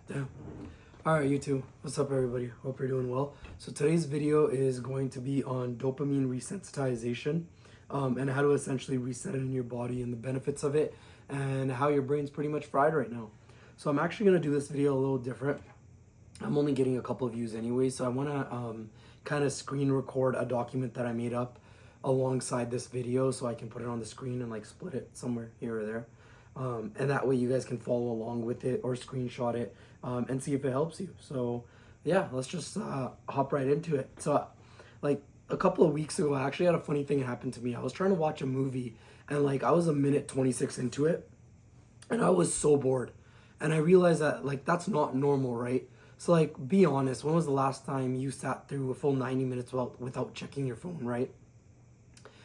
Damn. Alright, YouTube. What's up, everybody? Hope you're doing well. So today's video is going to be on dopamine resensitization and how to essentially reset it in your body and the benefits of it and how your brain's pretty much fried right now. So I'm actually going to do this video a little different. I'm only getting a couple of views anyway, so I want to kind of screen record a document that I made up alongside this video so I can put it on the screen and like split it somewhere here or there. And that way you guys can follow along with it or screenshot it and see if it helps you. So yeah, let's just hop right into it. So like a couple of weeks ago, I actually had a funny thing happen to me. I was trying to watch a movie and like I was a minute 26 into it and I was so bored. And I realized that like that's not normal, right? So like be honest, when was the last time you sat through a full 90 minutes without checking your phone, right?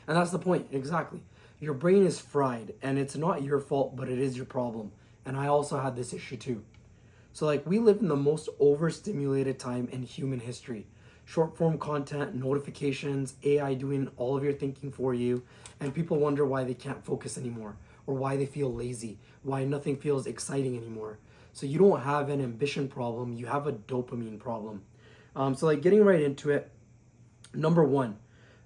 And that's the point, exactly. Your brain is fried, and it's not your fault, but it is your problem. And I also had this issue too. So like we live in the most overstimulated time in human history. Short form content, notifications, AI doing all of your thinking for you, and people wonder why they can't focus anymore, or why they feel lazy, why nothing feels exciting anymore. So you don't have an ambition problem, you have a dopamine problem. So like getting right into it, number one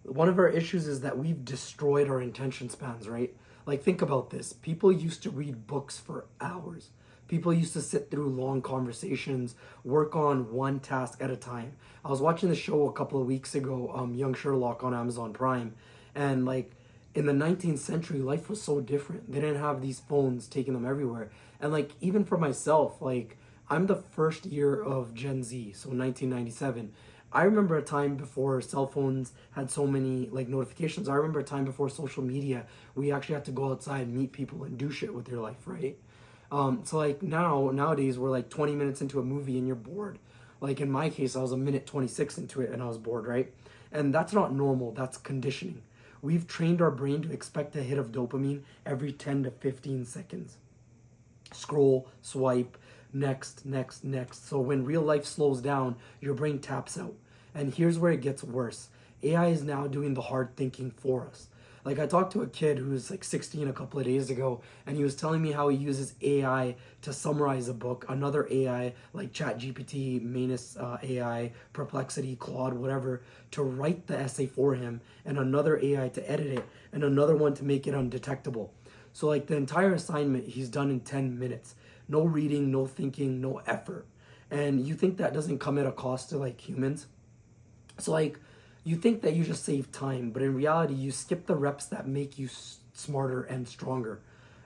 of our issues is that we've destroyed our attention spans, right? Like, think about this. People used to read books for hours. People used to sit through long conversations, work on one task at a time. I was watching the show a couple of weeks ago, Young Sherlock on Amazon Prime, and like in the 19th century, life was so different. They didn't have these phones taking them everywhere. And like, even for myself, like, I'm the first year of Gen Z, so 1997. I remember a time before cell phones had so many like notifications. I remember a time before social media, we actually had to go outside, meet people, and do shit with your life, right? So like nowadays, we're like 20 minutes into a movie and you're bored. Like in my case, I was a minute 26 into it and I was bored, right? And that's not normal. That's conditioning. We've trained our brain to expect a hit of dopamine every 10 to 15 seconds. Scroll, swipe, next, next, next. So when real life slows down, your brain taps out. And here's where it gets worse. AI is now doing the hard thinking for us. Like I talked to a kid who was like 16 a couple of days ago, and he was telling me how he uses AI to summarize a book, another AI like ChatGPT, Manus AI, Perplexity, Claude, whatever, to write the essay for him, and another AI to edit it, and another one to make it undetectable. So like the entire assignment he's done in 10 minutes. No reading, no thinking, no effort. And you think that doesn't come at a cost to like humans? So like you think that you just save time, but in reality you skip the reps that make you smarter and stronger.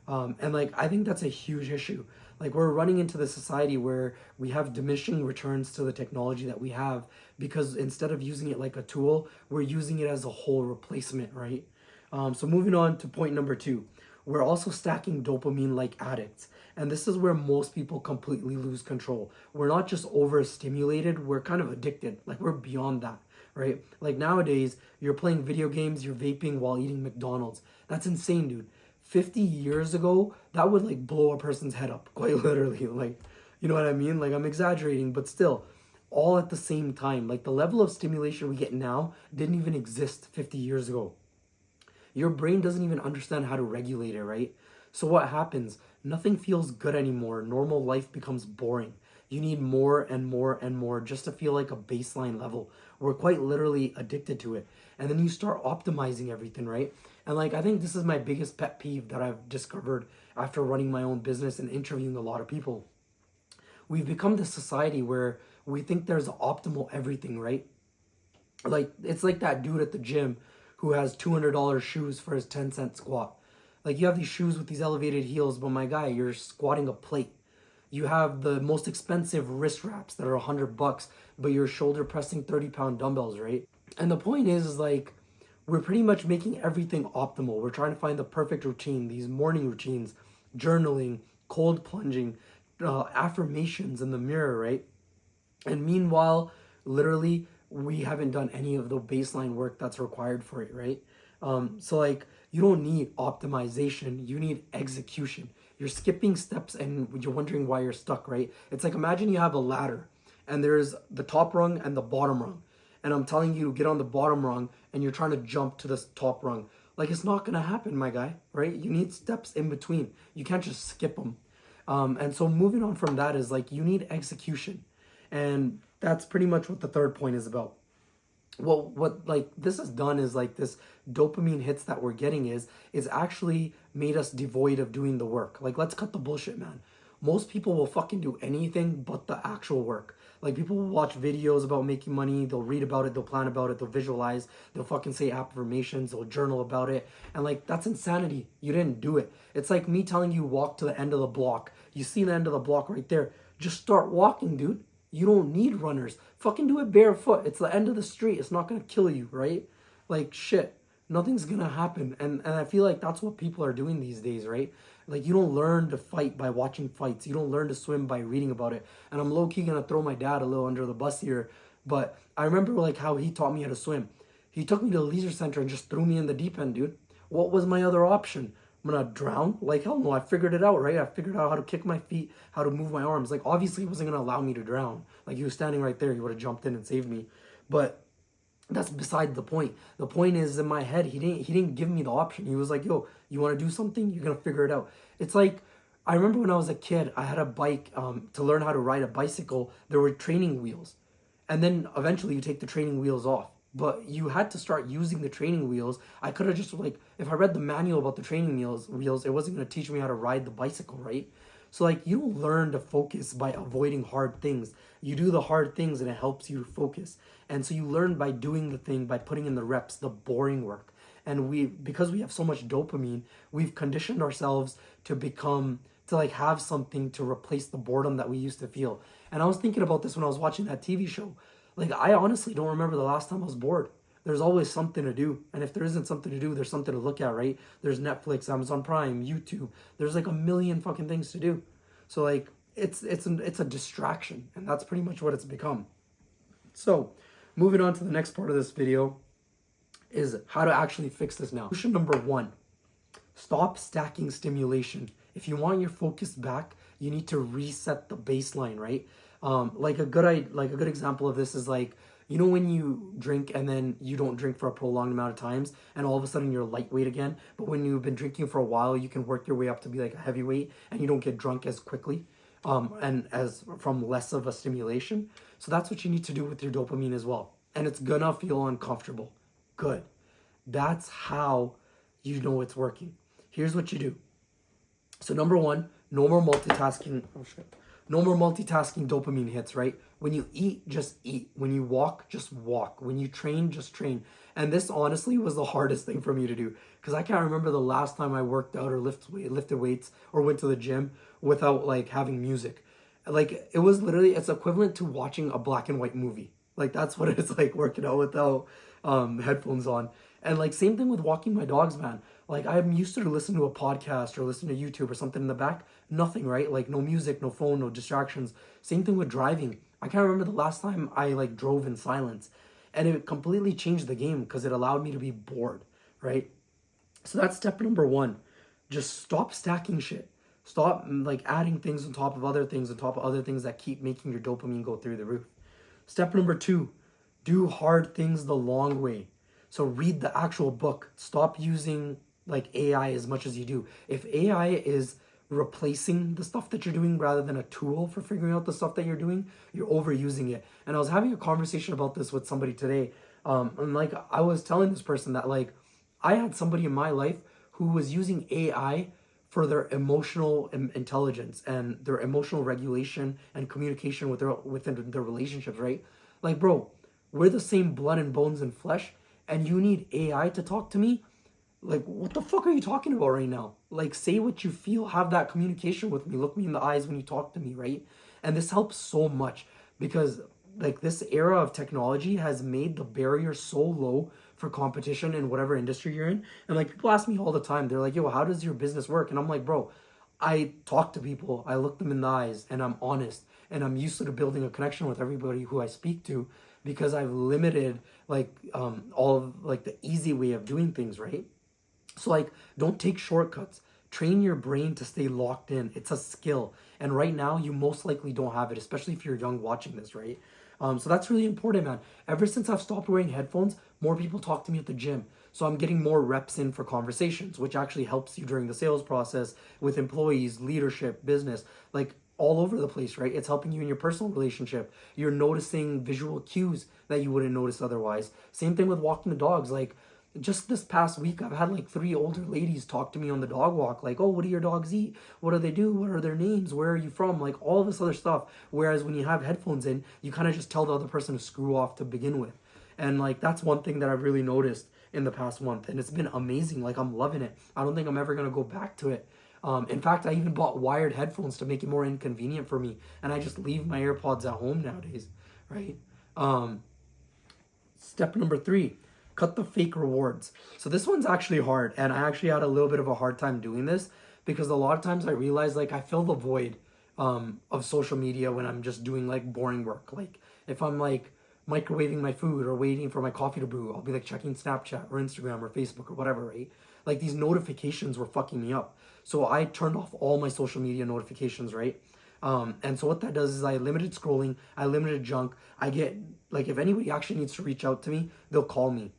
And like I think that's a huge issue. Like we're running into the society where we have diminishing returns to the technology that we have because instead of using it like a tool, we're using it as a whole replacement, right? So moving on to point number two, we're also stacking dopamine like addicts. And this is where most people completely lose control. We're not just overstimulated, we're kind of addicted. Like we're beyond that, right? Like nowadays, you're playing video games, you're vaping while eating McDonald's. That's insane, dude. 50 years ago, that would like blow a person's head up, quite literally. Like, you know what I mean? Like I'm exaggerating, but still, all at the same time. Like the level of stimulation we get now didn't even exist 50 years ago. Your brain doesn't even understand how to regulate it, right? So what happens? Nothing feels good anymore. Normal life becomes boring. You need more and more and more just to feel like a baseline level. We're quite literally addicted to it. And then you start optimizing everything, right? And like, I think this is my biggest pet peeve that I've discovered after running my own business and interviewing a lot of people. We've become this society where we think there's optimal everything, right? Like, it's like that dude at the gym who has $200 shoes for his 10-cent squat. Like you have these shoes with these elevated heels, but my guy, you're squatting a plate. You have the most expensive wrist wraps that are $100, but you're shoulder pressing 30-pound dumbbells, right? And the point is like, we're pretty much making everything optimal. We're trying to find the perfect routine, these morning routines, journaling, cold plunging, affirmations in the mirror, right? And meanwhile, literally, we haven't done any of the baseline work that's required for it, right? So like, you don't need optimization, you need execution. You're skipping steps and you're wondering why you're stuck, right? It's like, imagine you have a ladder and there's the top rung and the bottom rung. And I'm telling you to get on the bottom rung and you're trying to jump to this top rung. Like, it's not gonna happen, my guy, right? You need steps in between. You can't just skip them. And so moving on from that is like you need execution. And that's pretty much what the third point is about. Well, what like this has done is like this dopamine hits that we're getting is actually made us devoid of doing the work. Like, let's cut the bullshit, man. Most people will fucking do anything but the actual work. Like, people will watch videos about making money, they'll read about it, they'll plan about it, they'll visualize, they'll fucking say affirmations, they'll journal about it. And like, that's insanity. You didn't do it. It's like me telling you walk to the end of the block. You see the end of the block right there. Just start walking, dude. You don't need runners. Fucking do it barefoot. It's the end of the street. It's not gonna kill you, right? Like, shit. Nothing's gonna happen. And I feel like that's what people are doing these days, right? Like, you don't learn to fight by watching fights. You don't learn to swim by reading about it. And I'm low-key gonna throw my dad a little under the bus here. But I remember like how he taught me how to swim. He took me to the leisure center and just threw me in the deep end, dude. What was my other option? I'm gonna drown? Like, hell no, I figured it out, right? I figured out how to kick my feet, how to move my arms. Like, obviously he wasn't gonna allow me to drown. Like, he was standing right there, he would have jumped in and saved me. But that's beside the point. The point is, in my head, he didn't give me the option. He was like, yo, you wanna do something? You're gonna figure it out. It's like, I remember when I was a kid, I had a bike, to learn how to ride a bicycle, there were training wheels. And then eventually you take the training wheels off. But you had to start using the training wheels. I could have just like, if I read the manual about the training wheels, it wasn't going to teach me how to ride the bicycle, right? So like, you don't learn to focus by avoiding hard things. You do the hard things and it helps you focus. And so you learn by doing the thing, by putting in the reps, the boring work. And because we have so much dopamine, we've conditioned ourselves to like have something to replace the boredom that we used to feel. And I was thinking about this when I was watching that TV show. Like, I honestly don't remember the last time I was bored. There's always something to do. And if there isn't something to do, there's something to look at, right? There's Netflix, Amazon Prime, YouTube. There's like a million fucking things to do. So like, it's a distraction. And that's pretty much what it's become. So moving on to the next part of this video is how to actually fix this now. Solution number 1, stop stacking stimulation. If you want your focus back, you need to reset the baseline, right? Like a good example of this is like, you know, when you drink and then you don't drink for a prolonged amount of times and all of a sudden you're lightweight again, but when you've been drinking for a while, you can work your way up to be like a heavyweight and you don't get drunk as quickly, and as from less of a stimulation. So that's what you need to do with your dopamine as well. And it's gonna feel uncomfortable. Good. That's how you know it's working. Here's what you do. So number 1, no more multitasking. Oh shit. No more multitasking dopamine hits, right? When you eat, just eat. When you walk, just walk. When you train, just train. And this honestly was the hardest thing for me to do because I can't remember the last time I worked out or lifted weights or went to the gym without like having music. Like, it was literally, it's equivalent to watching a black and white movie. Like, that's what it's like working out without headphones on. And like, same thing with walking my dogs, man. Like, I'm used to listen to a podcast or listen to YouTube or something in the back. Nothing, right? Like, no music, no phone, no distractions. Same thing with driving. I can't remember the last time I like drove in silence. And it completely changed the game because it allowed me to be bored, right? So that's step number 1. Just stop stacking shit. Stop like adding things on top of other things on top of other things that keep making your dopamine go through the roof. Step number 2, do hard things the long way. So read the actual book. Stop using like AI as much as you do. If AI is replacing the stuff that you're doing rather than a tool for figuring out the stuff that you're doing, you're overusing it. And I was having a conversation about this with somebody today. And like, I was telling this person that like, I had somebody in my life who was using AI for their emotional intelligence and their emotional regulation and communication within their relationships, right? Like, bro, we're the same blood and bones and flesh, and you need AI to talk to me? Like, what the fuck are you talking about right now? Like, say what you feel, have that communication with me, look me in the eyes when you talk to me, right? And this helps so much because like, this era of technology has made the barrier so low for competition in whatever industry you're in. And like, people ask me all the time, they're like, yo, how does your business work? And I'm like, bro, I talk to people, I look them in the eyes, and I'm honest, and I'm used to building a connection with everybody who I speak to because I've limited like all of like the easy way of doing things, right? So like, don't take shortcuts. Train your brain to stay locked in. It's a skill. And right now, you most likely don't have it, especially if you're young watching this, right? So that's really important, man. Ever since I've stopped wearing headphones, more people talk to me at the gym. So I'm getting more reps in for conversations, which actually helps you during the sales process with employees, leadership, business, like all over the place, right? It's helping you in your personal relationship. You're noticing visual cues that you wouldn't notice otherwise. Same thing with walking the dogs. Like just this past week, I've had like 3 older ladies talk to me on the dog walk, like, oh, what do your dogs eat? What do they do? What are their names? Where are you from? Like all this other stuff. Whereas when you have headphones in, you kind of just tell the other person to screw off to begin with. And like that's one thing that I've really noticed in the past month, and it's been amazing. Like I'm loving it. I don't think I'm ever gonna go back to it. In fact, I even bought wired headphones to make it more inconvenient for me, and I just leave my AirPods at home nowadays, right? Step number 3, cut the fake rewards. So this one's actually hard, and I actually had a little bit of a hard time doing this because a lot of times I realize like I fill the void of social media when I'm just doing like boring work. Like if I'm like microwaving my food or waiting for my coffee to brew, I'll be like checking Snapchat or Instagram or Facebook or whatever, right? Like these notifications were fucking me up. So I turned off all my social media notifications, right? And so what that does is I limited scrolling, I limited junk. I get, like, if anybody actually needs to reach out to me, they'll call me.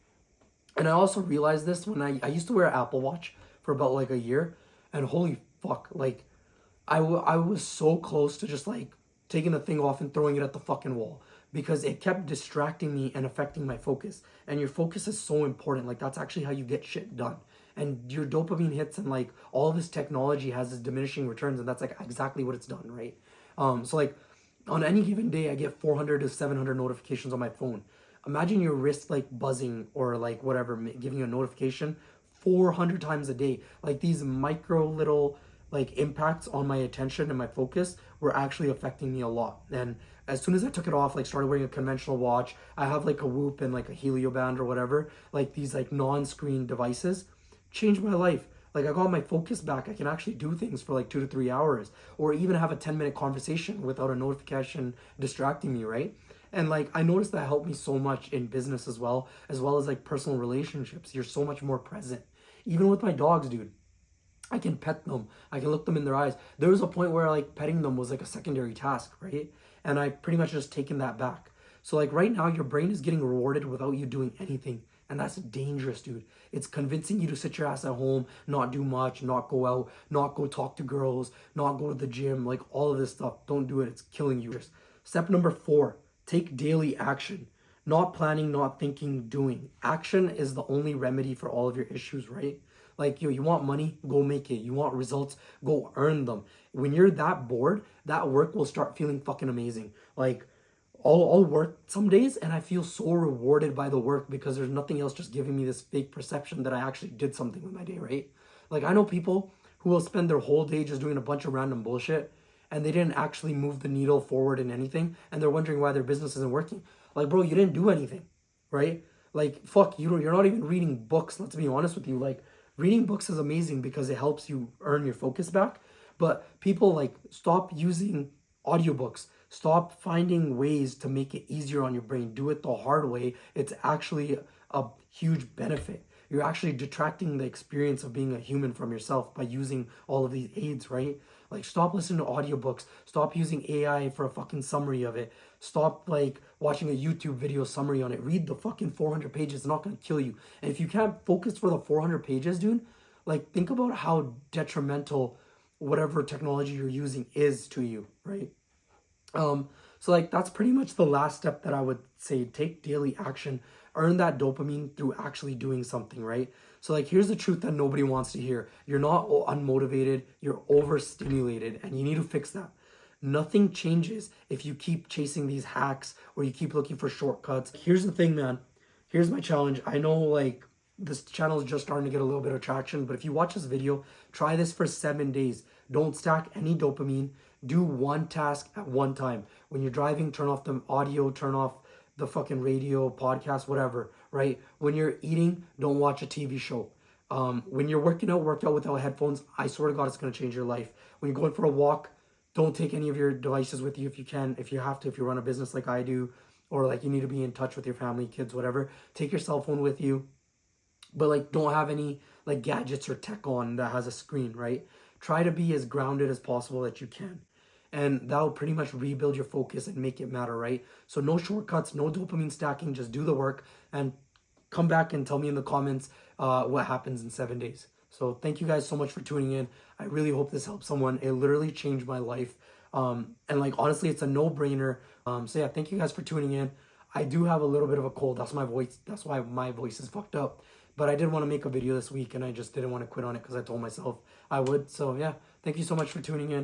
And I also realized this when I used to wear an Apple Watch for about like a year, and holy fuck, like I was so close to just like taking the thing off and throwing it at the fucking wall because it kept distracting me and affecting my focus. And your focus is so important. Like that's actually how you get shit done. And your dopamine hits and like all of this technology has this diminishing returns, and that's like exactly what it's done, right? So like on any given day, I get 400 to 700 notifications on my phone. Imagine your wrist like buzzing or like whatever, giving you a notification 400 times a day. Like these micro little like impacts on my attention and my focus were actually affecting me a lot. And as soon as I took it off, like started wearing a conventional watch, I have like a Whoop and like a Helio band or whatever, like these like non-screen devices, changed my life. Like I got my focus back. I can actually do things for like 2 to 3 hours, or even have a 10-minute conversation without a notification distracting me, right? And like I noticed that helped me so much in business as well as like personal relationships. You're so much more present. Even with my dogs, dude. I can pet them. I can look them in their eyes. There was a point where like petting them was like a secondary task, right? And I pretty much just taken that back. So like right now your brain is getting rewarded without you doing anything. And that's dangerous, dude. It's convincing you to sit your ass at home, not do much, not go out, not go talk to girls, not go to the gym, like all of this stuff. Don't do it. It's killing you. Step number 4, take daily action. Not planning, not thinking, doing. Action is the only remedy for all of your issues, right? Like, you want money, go make it. You want results, go earn them. When you're that bored, that work will start feeling fucking amazing. Like, I'll work some days and I feel so rewarded by the work because there's nothing else just giving me this fake perception that I actually did something with my day, right? Like, I know people who will spend their whole day just doing a bunch of random bullshit and they didn't actually move the needle forward in anything, and they're wondering why their business isn't working. Like, bro, you didn't do anything, right? Like, fuck, you're not even reading books, let's be honest with you. Like, reading books is amazing because it helps you earn your focus back, but people, like, stop using audiobooks. Stop finding ways to make it easier on your brain. Do it the hard way. It's actually a huge benefit. You're actually detracting the experience of being a human from yourself by using all of these aids, right? Like, stop listening to audiobooks. Stop using AI for a fucking summary of it. Stop, like, watching a YouTube video summary on it. Read the fucking 400 pages. It's not going to kill you. And if you can't focus for the 400 pages, dude, like, think about how detrimental whatever technology you're using is to you, right? So like that's pretty much the last step that I would say. Take daily action, earn that dopamine through actually doing something, right? So like here's the truth that nobody wants to hear. You're not unmotivated, you're overstimulated, and you need to fix that. Nothing changes if you keep chasing these hacks or you keep looking for shortcuts. Here's the thing, man. Here's my challenge. I know like this channel is just starting to get a little bit of traction, but if you watch this video, try this for 7 days. Don't stack any dopamine. Do one task at one time. When you're driving, turn off the audio, turn off the fucking radio, podcast, whatever, right? When you're eating, don't watch a TV show. When you're working out, work out without headphones. I swear to God, it's going to change your life. When you're going for a walk, don't take any of your devices with you if you can. If you have to, if you run a business like I do, or like you need to be in touch with your family, kids, whatever, take your cell phone with you. But like don't have any like gadgets or tech on that has a screen, right? Try to be as grounded as possible that you can. And that'll pretty much rebuild your focus and make it matter, right? So no shortcuts, no dopamine stacking, just do the work and come back and tell me in the comments what happens in 7 days. So thank you guys so much for tuning in. I really hope this helps someone. It literally changed my life. And like, honestly, it's a no-brainer. So yeah, thank you guys for tuning in. I do have a little bit of a cold. That's why my voice is fucked up. But I did want to make a video this week, and I just didn't want to quit on it because I told myself I would. So yeah, thank you so much for tuning in.